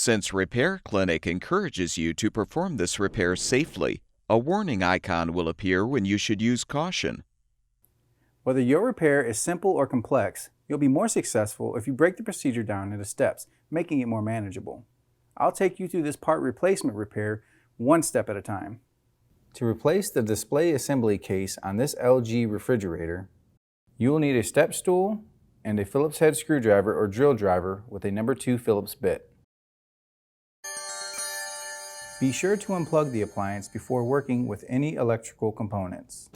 Since Repair Clinic encourages you to perform this repair safely, a warning icon will appear when you should use caution. Whether your repair is simple or complex, you'll be more successful if you break the procedure down into steps, making it more manageable. I'll take you through this part replacement repair one step at a time. To replace the display assembly case on this LG refrigerator, you will need a step stool and a Phillips head screwdriver or drill driver with a number 2 Phillips bit. Be sure to unplug the appliance before working with any electrical components.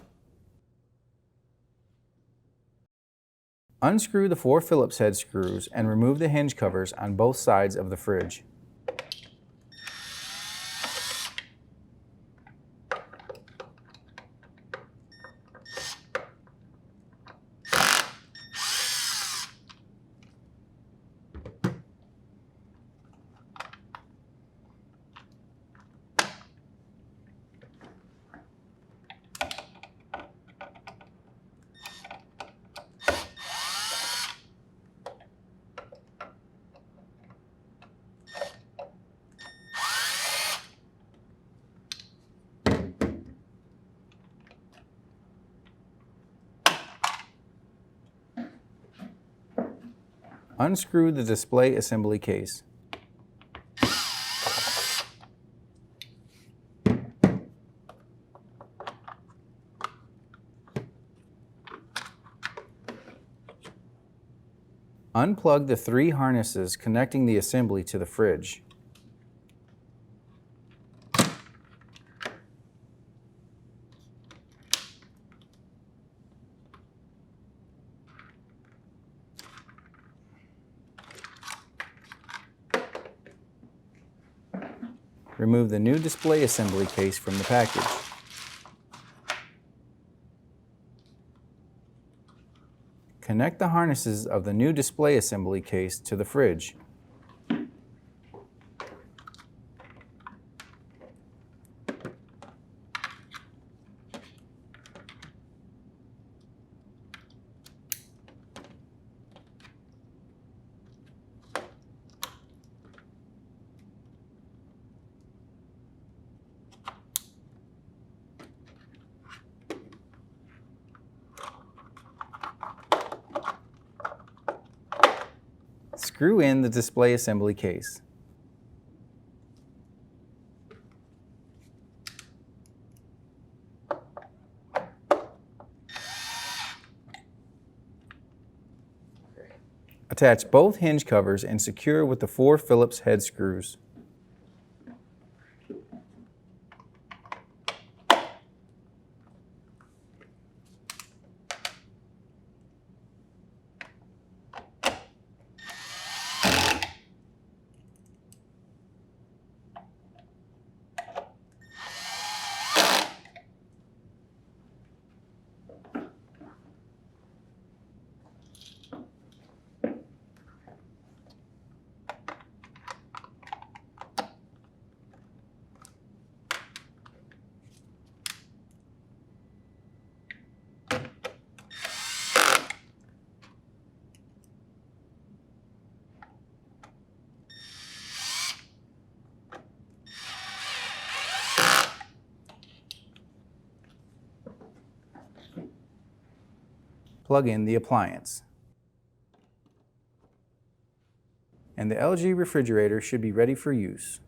Unscrew the 4 Phillips head screws and remove the hinge covers on both sides of the fridge. Unscrew the display assembly case. Unplug the 3 harnesses connecting the assembly to the fridge. Remove the new display assembly case from the package. Connect the harnesses of the new display assembly case to the fridge. Screw in the display assembly case. Attach both hinge covers and secure with the 4 Phillips head screws. Plug in the appliance. And the LG refrigerator should be ready for use.